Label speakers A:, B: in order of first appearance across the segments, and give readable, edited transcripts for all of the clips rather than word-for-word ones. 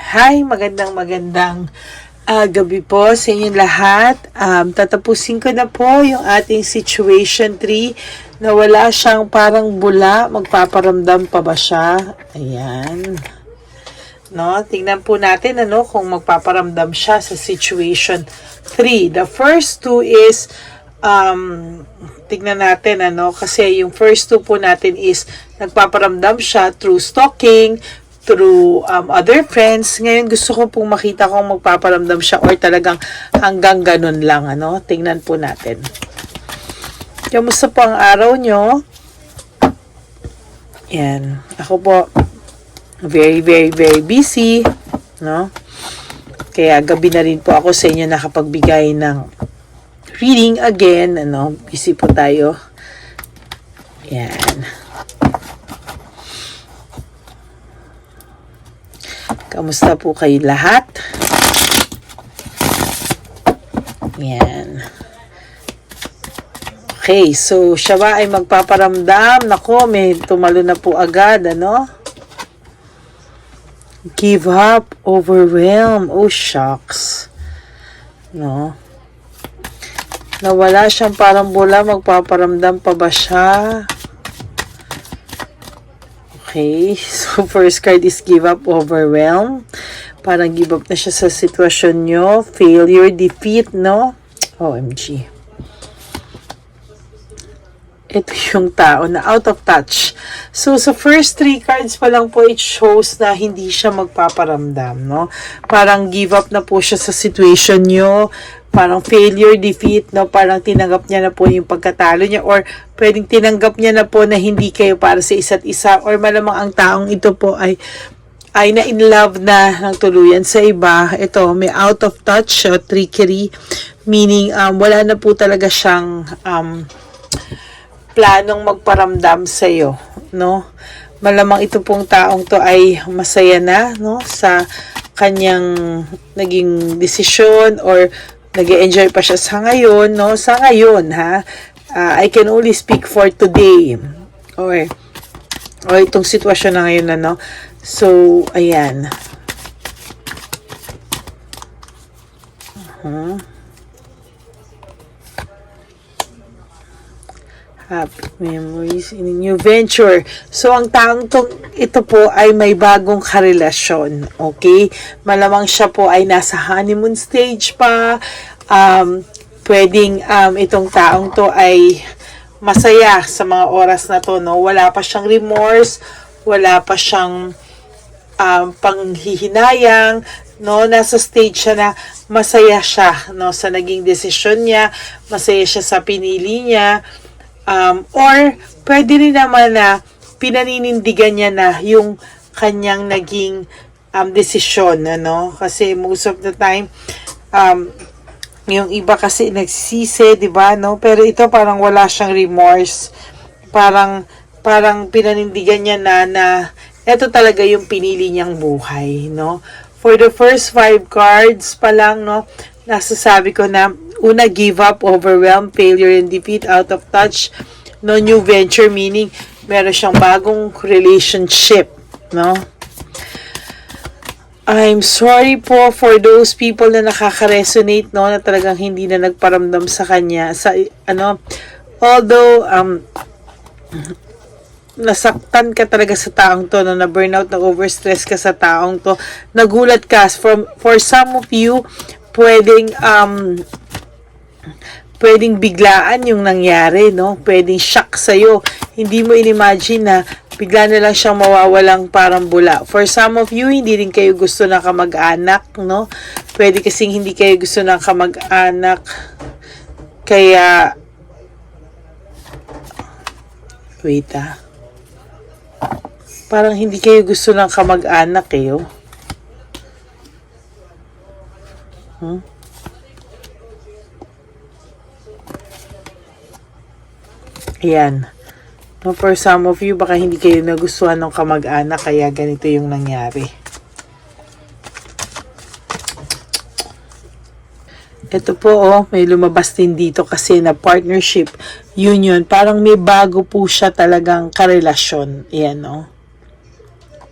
A: Hi, magandang gabi po sa inyong lahat. Tatapusin ko na po yung ating situation 3 na wala siyang parang bula. Magpaparamdam pa ba siya? Ayan. No, tingnan po natin kung magpaparamdam siya sa situation 3. The first two is tingnan natin kasi yung first two po natin is nagpaparamdam siya through stalking, through other friends. Ngayon gusto ko pong makita kung magpaparamdam siya or talagang hanggang ganun lang. Tingnan po natin. Kamusta po ang araw nyo? Yan. Ako po very busy, Kaya gabi na rin po ako sa inyo nakapagbigay ng reading again, busy po tayo. Yan. Kamusta po kayo lahat? Yan. Okay, so siya ba ay magpaparamdam? Nako, may tumalo na po agad, Give up, overwhelm. Oh, shucks. Nawala siyang parang bula, magpaparamdam pa ba siya? Okay, so first card is give up, overwhelm. Parang give up na siya sa sitwasyon nyo. Failure, defeat, OMG. Ito yung tao na out of touch. So, sa first 3 cards pa lang po, it shows na hindi siya magpaparamdam, Parang give up na po siya sa situation nyo. Parang failure, defeat, Parang tinanggap niya na po yung pagkatalo niya or pwedeng tinanggap niya na po na hindi kayo para sa isa't isa or malamang ang taong ito po ay na in love na ng tuluyan sa iba. Ito, may out of touch, trickery, meaning wala na po talaga siyang planong magparamdam sa iyo, Malamang ito pong taong to ay masaya na, sa kanyang naging desisyon or nag-enjoy pa siya sa ngayon, Sa ngayon, I can only speak for today. Or itong sitwasyon na ngayon, So, ayan. Happy memories in a new venture. So, ang taong ito po ay may bagong karelasyon. Okay? Malamang siya po ay nasa honeymoon stage pa. Pwedeng itong taong to ay masaya sa mga oras na to, Wala pa siyang remorse, wala pa siyang panghihinayang, Nasa stage siya na masaya siya, sa naging desisyon niya, masaya siya sa pinili niya. Or pwede rin naman na pinaninindigan niya na yung kanyang naging desisyon, Kasi most of the time, yung iba kasi nagsisisi, di ba, Pero ito parang wala siyang remorse. Parang pinanindigan niya na ito talaga yung pinili niyang buhay, For the first 5 cards pa lang, nasasabi ko na una, give up, overwhelm, failure, and defeat, out of touch, new venture, meaning meron siyang bagong relationship, I'm sorry po for those people na nakaka-resonate, na talagang hindi na nagparamdam sa kanya, although, nasaktan ka talaga sa taong to, na burnout, na overstress ka sa taong to, nagulat ka, for some of you, pwedeng biglaan yung nangyari, Pwedeng shock sa'yo. Hindi mo in-imagine na bigla na lang siyang mawawalang parang bula. For some of you, hindi rin kayo gusto ng kamag-anak, Pwede kasing hindi kayo gusto ng kamag-anak. Kaya, wait parang hindi kayo gusto ng kamag-anak kayo. Ayan. For some of you, baka hindi kayo nagustuhan ng kamag-anak, kaya ganito yung nangyari. Ito po, may lumabas din dito kasi na partnership, union. Parang may bago po siya talagang karelasyon. Ayan,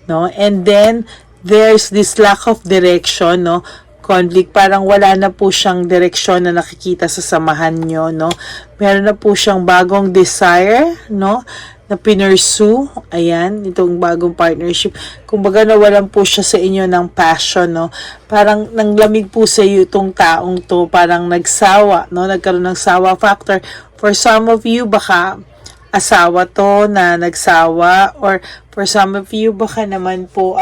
A: And then, there's this lack of direction, no? Conflict, parang wala na po siyang direksyon na nakikita sa samahan nyo, no? Meron na po siyang bagong desire, no? Na pinursue, ayan, itong bagong partnership. Kumbaga nawalan po siya sa inyo ng passion, no? Parang nanglamig po sa iyo itong taong to, parang nagsawa, no? Nagkaroon ng sawa factor. For some of you, baka asawa to na nagsawa, or for some of you baka naman po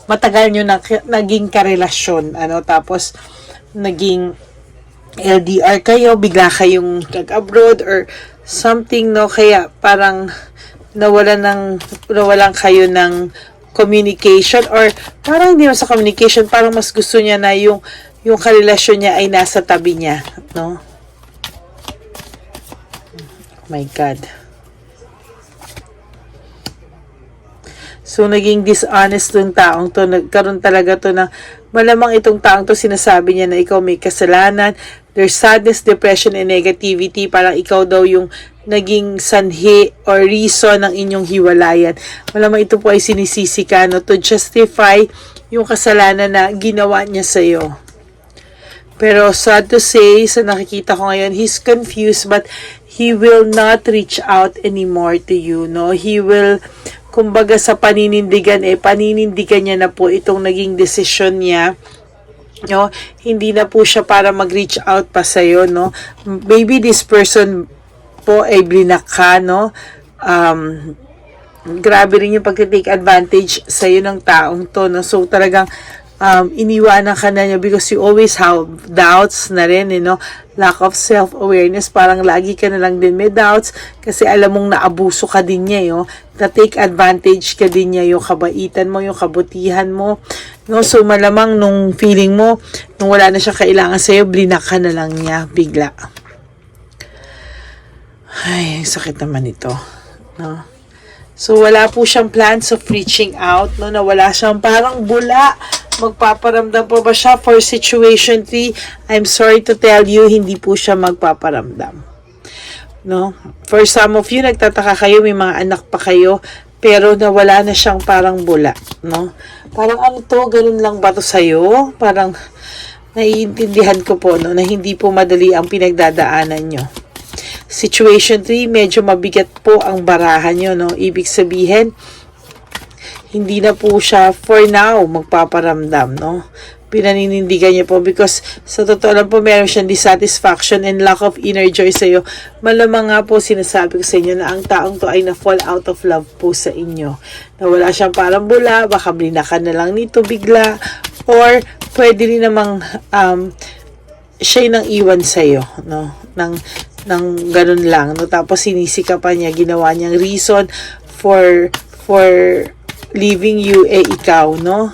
A: matagal nyo naging karelasyon, ano, tapos naging LDR kayo, bigla kayong nag-abroad or something, no, kaya parang nawalan kayo ng communication, or parang hindi mo sa communication, parang mas gusto niya na yung karelasyon niya ay nasa tabi niya, no? Oh my God. So, naging dishonest yung taong to. Nagkaroon talaga to na malamang itong taong to, sinasabi niya na ikaw may kasalanan. There's sadness, depression, and negativity. Parang ikaw daw yung naging sanhi or reason ng inyong hiwalayan. Malamang ito po ay sinisisi ka, no, to justify yung kasalanan na ginawa niya sa'yo. Pero sad to say, sa nakikita ko ngayon, he's confused, but he will not reach out anymore to you, no? He will, kumbaga sa paninindigan, paninindigan niya na po itong naging desisyon niya, no? Hindi na po siya para mag-reach out pa sa'yo, no? Maybe this person po ay blinak ka, no? Grabe rin yung pag-take advantage sa'yo ng taong to, no? So talagang iniwanan ka na niya because you always have doubts na rin, you know, lack of self-awareness, parang lagi ka na lang din may doubts kasi alam mong naabuso ka din niya, yo, na-take advantage ka din niya, yung kabaitan mo, yung kabutihan mo, no? So malamang nung feeling mo, nung wala na siya kailangan sa'yo, blinak ka na lang niya bigla. Ay, sakit naman ito, no? So wala po siyang plans of reaching out, no? Na wala siyang parang bula. Magpaparamdam po ba siya for situation 3? I'm sorry to tell you, hindi po siya magpaparamdam. No? For some of you, nagtataka kayo, may mga anak pa kayo, pero nawala na siyang parang bula. No? Parang ano to, ganun lang ba to sa'yo? Parang naiintindihan ko po, no, na hindi po madali ang pinagdadaanan nyo. Situation 3, medyo mabigat po ang barahan nyo, no? Ibig sabihin, hindi na po siya for now magpaparamdam, no? Pinaninindigan niya po because sa totoo lang po meron siyang dissatisfaction and lack of inner joy sa iyo. Malamang nga po sinasabi ko sa inyo na ang taong to ay na-fall out of love po sa inyo. Na wala siyang parang bula, baka blinakan na lang nito bigla, or pwede rin namang siya nang iwan sa iyo, no? Nang ganun lang, no? Tapos sinisikapan niya, ginawa niyang reason for leaving you, ikaw, no?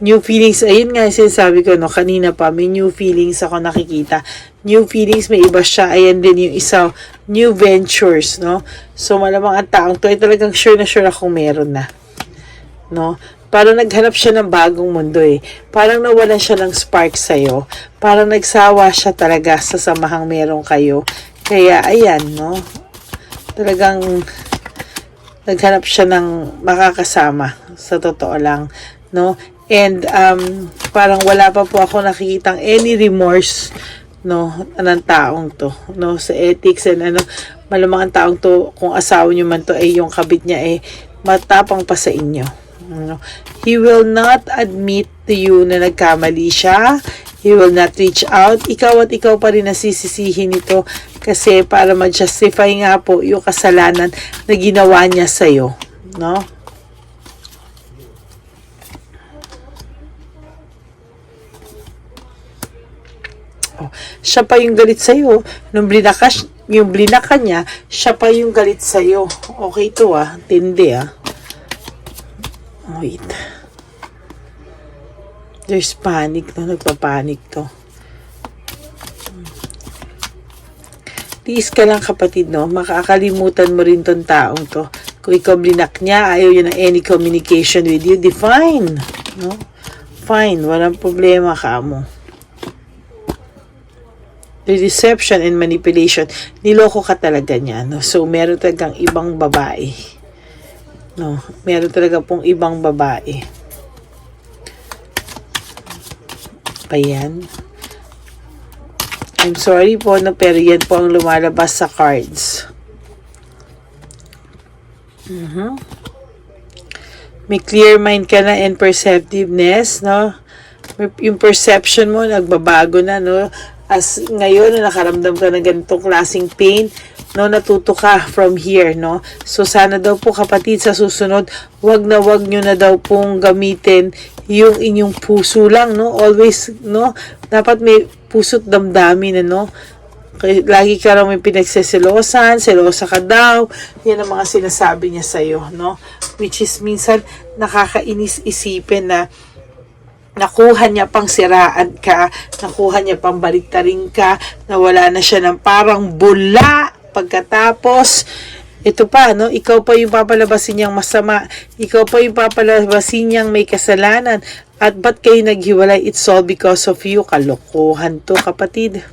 A: New feelings, ayun nga sinasabi ko, no, kanina pa, may new feelings ako nakikita. New feelings, may iba siya, ayan din yung isa, new ventures, no? So, malamang ang taong to ay talagang sure na sure akong meron na, no? Parang naghanap siya ng bagong mundo, Parang nawalan siya ng spark sa'yo. Parang nagsawa siya talaga sa samahang meron kayo. Kaya, ayan, no? Talagang naghanap siya ng makakasama, sa totoo lang, no? And parang wala pa po ako nakikitang any remorse, no, ng taong to, no, sa ethics and ano, malamang ang taong to, kung asawa niyo man to, yung kabit niya matapang pa sa inyo, no? He will not admit to you na nagkamali siya. He will not reach out. Ikaw at ikaw pa rin nasisisihin ito kasi para ma-justify nga po yung kasalanan na ginawa niya sa'yo, no? Siya pa yung galit sa'yo. Nung blinaka niya, siya pa yung galit sa'yo. Okay to, tindi, Wait. There's panic, no? Nagpapanik to. Tiis ka lang, kapatid, no? Makakalimutan mo rin tong taong to. Kung ikaw blinak niya, ayaw yun ng any communication with you, fine, no? Fine, walang problema ka mo. The deception and manipulation, niloko ka talaga niya, no? So, meron talagang ibang babae. No, meron talaga pong ibang babae. Pa yan. I'm sorry po, no, pero yan po ang lumalabas sa cards. May clear mind ka na and perceptiveness, no? Yung perception mo nagbabago na, no? As ngayon na nakaramdam ka ng ganitong klaseng pain, no, natuto ka from here, no? So sana daw po kapatid sa susunod, wag nyo na daw pong gamitin yung inyong puso lang, no? Always, no? Dapat may puso't damdamin, no? Lagi ka raw may pinagseselosan, selosa ka daw. Yan ang mga sinasabi niya sa'yo, no? Which is minsan nakakainis isipin na nakuha niya pang siraan ka, nakuha niya pang baliktarin ka, nawala na siya ng parang bula pagkatapos. Ito pa, no? Ikaw pa yung papalabasin niyang masama. Ikaw pa yung papalabasin niyang may kasalanan. At ba't kayo naghiwalay? It's all because of you. Kalokohan to, kapatid.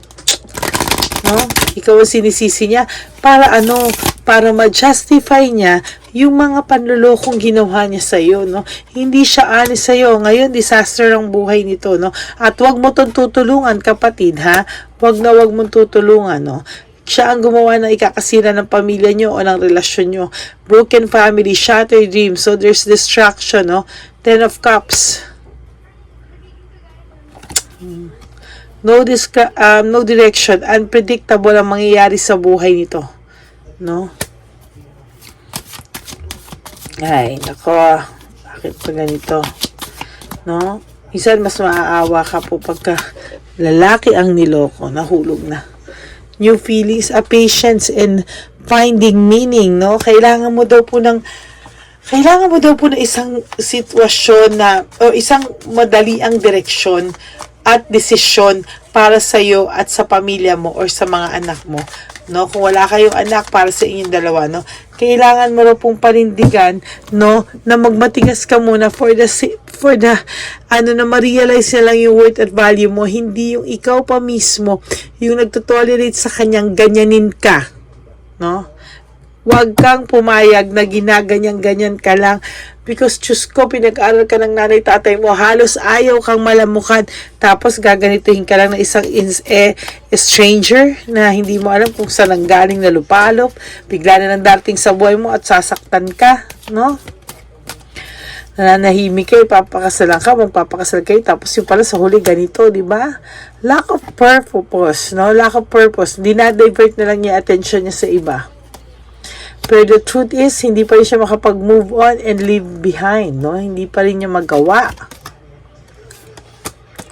A: No? Ikaw ang sinisisi niya para ano? Para ma-justify niya yung mga panlulokong ginawa niya sa'yo, no? Hindi siya honest sa'yo. Ngayon, disaster ang buhay nito, no? At wag mo tong tutulungan, kapatid, ha? Wag mong tutulungan, no? Siya ang gumawa ng ikakasira ng pamilya nyo o ng relasyon nyo. Broken family, shattered dreams. So, there's distraction, no? 10 of Cups. No direction. Unpredictable ang mangyayari sa buhay nito. No? Ay, nako. Bakit pa ganito? No? Minsan mas maaawa ka po pagka lalaki ang niloko, nahulog na. New feelings, patience, and finding meaning, no? Kailangan mo daw po ng isang sitwasyon na, o isang madaliang direksyon at desisyon para sa iyo at sa pamilya mo or sa mga anak mo, no? Kung wala kayong anak, para sa inyong dalawa, no? Kailangan mo raw pong panindigan, no, na magmatigas ka muna for the na ma-realize na lang yung worth at value mo, hindi yung ikaw pa mismo yung nagtotolerate sa kanyang ganyanin ka, no? Huwag kang pumayag na ginaganyan-ganyan ka lang because, Diyos ko, pinag-aral ka ng nanay tatay mo, halos ayaw kang malamukan, tapos gaganituhin ka lang ng isang stranger na hindi mo alam kung saan ang galing na lupalop, bigla na nang darating sa buhay mo at sasaktan ka, no? Nananahimik kayo, papakasalan ka, magpapakasal kayo, tapos yung pala sa huli ganito, di ba? Lack of purpose, no? Lack of purpose. Dinadivert na lang niya attention niya sa iba. Pero the truth is, hindi pa rin siya makapag-move on and leave behind, no? Hindi pa rin niya magawa.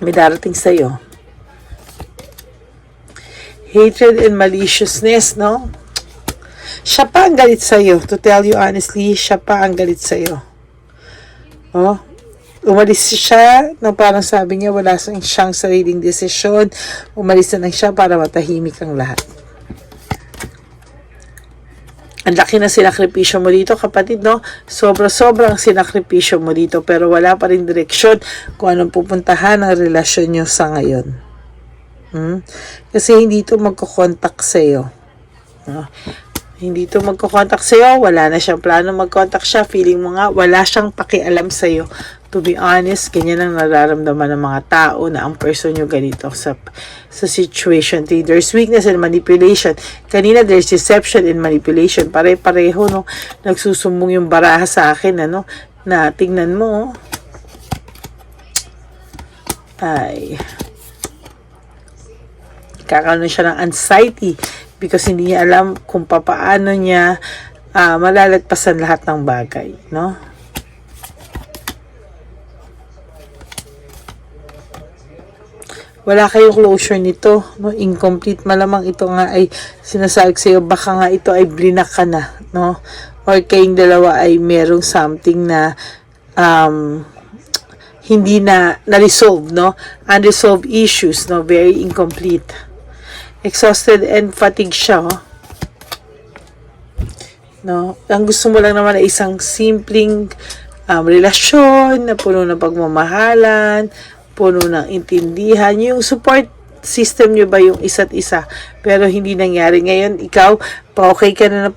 A: May darating sa'yo. Hatred and maliciousness, no? Siya pa ang galit sa'yo. To tell you honestly, siya pa ang galit sa'yo. Oh, umalis siya nang parang sabi niya wala siyang sariling desisyon. Umalis na lang siya para matahimik ang lahat. Ang laki na sinakripisyo mo dito, kapatid, no? Sobra-sobrang sinakripisyo mo dito, pero wala pa rin direksyon kung anong pupuntahan ang relasyon nyo sa ngayon. Kasi hindi ito magkukontak sa'yo. No? Hindi ito magkukontak sa'yo, wala na siyang plano magkontak siya, feeling mo nga, wala siyang pakialam sa'yo. To be honest, ganyan ang nararamdaman ng mga tao na ang person nyo ganito sa situation. There's weakness and manipulation. Kanina, there's deception and manipulation. Pare-pareho, no? Nagsusumbong yung baraha sa akin, ano? Na tingnan mo, ay, kakaroon siya ng anxiety because hindi niya alam kung papaano niya malalagpasan lahat ng bagay, no? Wala kayong closure nito, no? Incomplete, malamang ito nga ay sinasabi sa'yo, baka nga ito ay blinak ka na, no? Or kayong dalawa ay merong something na hindi na resolve, no? Unresolved issues, no? Very incomplete. Exhausted and fatigued siya, oh. No? Ang gusto mo lang naman ay isang simpleng relasyon na puno ng pagmamahalan, puno ng intindihan, yung support system nyo ba yung isa't isa, pero hindi nangyari. Ngayon, ikaw, pa-okay ka na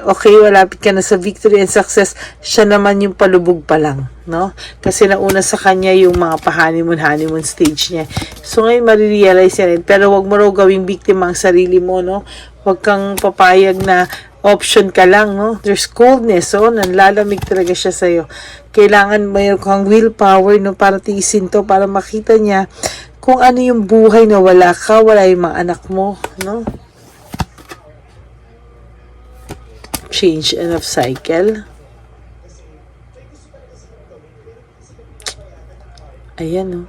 A: okay, malapit ka na sa victory and success, siya naman yung palubog pa lang, no? Kasi nauna sa kanya yung mga pa-honeymoon stage niya. So, ngayon, marirealize niya rin. Pero wag mo raw gawing biktima ang sarili mo, no? Wag kang papayag na option ka lang, no? There's coldness, oh, nanlalamig talaga siya sa'yo. Kailangan mayroon kang willpower, no, para tiisin to, para makita niya kung ano yung buhay na wala ka, wala yung mga anak mo, no? Change and of cycle. Ayan, no?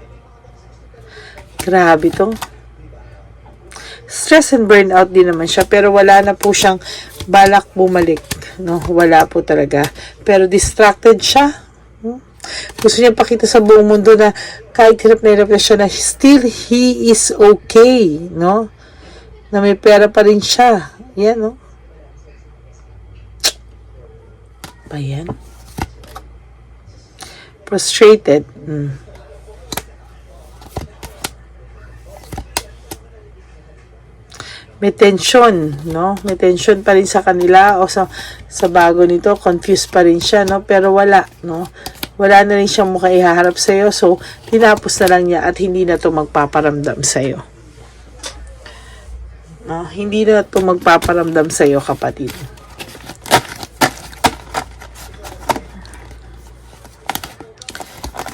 A: Grabe to. Stress and burnout din naman siya, pero wala na po siyang balak bumalik, no? Wala po talaga. Pero distracted siya. Gusto niya pakita sa buong mundo na kahit hirap na siya, na still he is okay, no? Na may pera pa rin siya. Yan, no? Ayan. Frustrated. May tension, no? May tension pa rin sa kanila o sa bago nito, confused pa rin siya, no? Pero wala, no? Wala na rin siyang mukha ihaharap sa'yo, so tinapos na lang niya at hindi na to magpaparamdam sa'yo. No? Hindi na to magpaparamdam sa'yo, kapatid.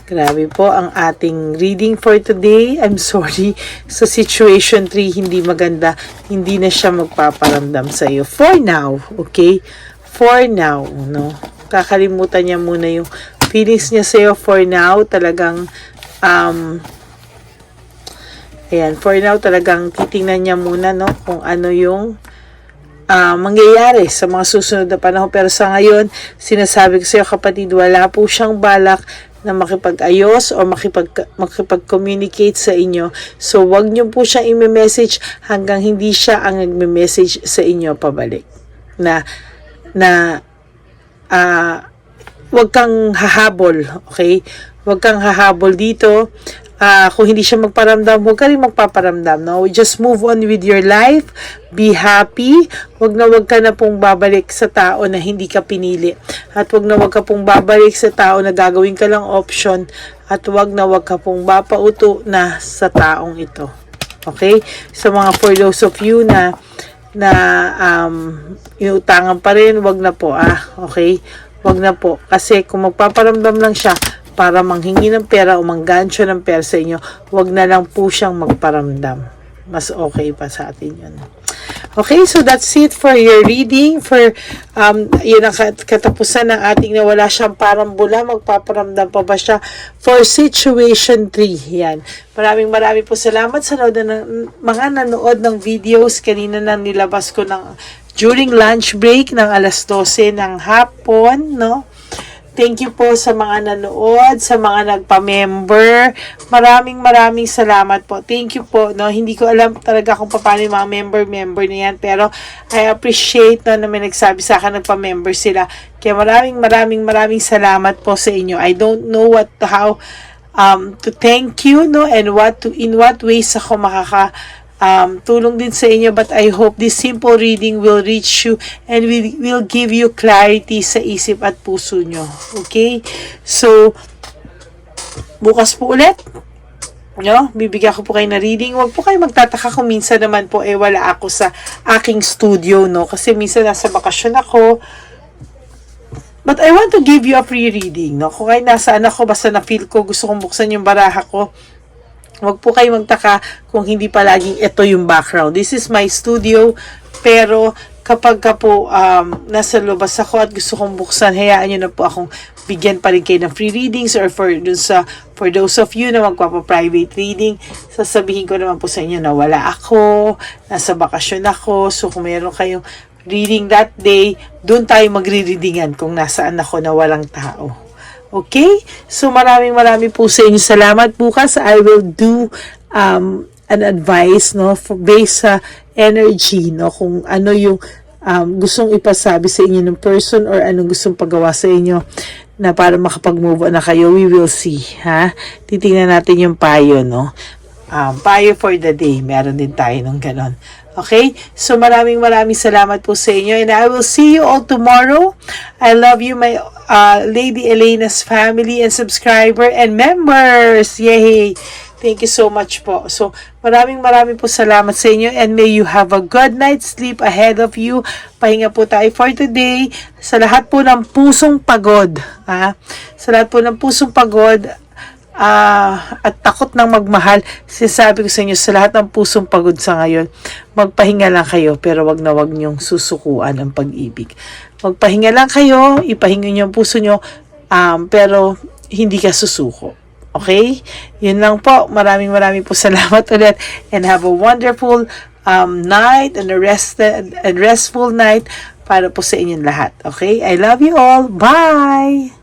A: Grabe po ang ating reading for today. I'm sorry. Sa situation 3, hindi maganda. Hindi na siya magpaparamdam sa iyo. For now, okay? For now, no? Kakalimutan niya muna yung feelings niya sa iyo for now. Talagang, ayan, for now, talagang titingnan niya muna, no? Kung ano yung mangyayari sa mga susunod na panahon. Pero sa ngayon, sinasabi ko sa iyo, kapatid, wala po siyang balak na makipag-ayos o makipag-communicate sa inyo. So, wag niyo po siyang i-message hanggang hindi siya ang nag-message sa inyo pabalik. Wag kang hahabol, okay? Wag kang hahabol dito. Kung hindi siya magparamdam, huwag ka rin magpaparamdam, no? Just move on with your life. Be happy. Wag ka na pong babalik sa tao na hindi ka pinili. At wag ka pong babalik sa tao na gagawin ka lang option. At wag ka pong mapauto na sa taong ito. Okay? So, for those of you na inutangan pa rin, wag na po, okay? Wag na po. Kasi kung magpaparamdam lang siya, para manghingi ng pera o manggancho ng pera sa inyo, wag na lang po siyang magparamdam. Mas okay pa sa atin yun. Okay, so that's it for your reading. For, yun ang katapusan ng ating nawala siyang parang bula, magpaparamdam pa ba siya? For situation 3, yan. Maraming po salamat sa mga nanood ng videos. Kanina nang nilabas ko during lunch break ng alas 12 ng hapon, no? Thank you po sa mga nanood, sa mga nagpa-member. Maraming salamat po. Thank you po. No, hindi ko alam talaga kung paano yung mga member na yan, pero I appreciate na may nagsabi sa akin, nagpa-member sila. Kaya maraming salamat po sa inyo. I don't know how to thank you, no, and in what ways ako tulong din sa inyo, but I hope this simple reading will reach you and will give you clarity sa isip at puso nyo. Okay? So, bukas po ulit, no? Bibigyan ko po kayo na reading. Huwag po kayo magtataka kung minsan naman po wala ako sa aking studio, no? Kasi minsan nasa bakasyon ako. But I want to give you a free reading, no? Kung kayo nasaan ako, basta na-feel ko, gusto kong buksan yung baraha ko, huwag po kayo magtaka kung hindi pa laging ito yung background. This is my studio, pero kapag po nasa lubas ako at gusto kong buksan, hayaan nyo na po akong bigyan pa rin kayo ng free readings, or for those of you na magpapa-private reading, sasabihin ko naman po sa inyo na wala ako, nasa bakasyon ako. So kung meron kayong reading that day, doon tayo magre-readingan kung nasaan ako na walang tao. Okay? So, maraming po sa inyo. Salamat. Bukas, I will do an advice, no, based sa energy, no, kung ano yung gustong ipasabi sa inyo ng person or anong gustong pagawa sa inyo na para makapag-move on na kayo. We will see, ha? Titingnan natin yung payo, no? payo for the day. Meron din tayo ng ganon. Okay? So maraming salamat po sa inyo, and I will see you all tomorrow. I love you, my Lady Elena's family and subscriber and members. Yay! Thank you so much po. So, maraming po salamat sa inyo, and may you have a good night's sleep ahead of you. Pahinga po tayo for today. Sa lahat po ng pusong pagod, sa lahat po ng pusong pagod, at takot ng magmahal, sinasabi ko sa inyo, sa lahat ng pusong pagod sa ngayon, magpahinga lang kayo, pero wag niyong susukuan ang pag-ibig. Magpahinga lang kayo, ipahinga niyo ang puso niyo, pero hindi ka susuko. Okay? Yun lang po. Maraming po salamat ulit, and have a wonderful night and a restful night para po sa inyong lahat. Okay? I love you all. Bye!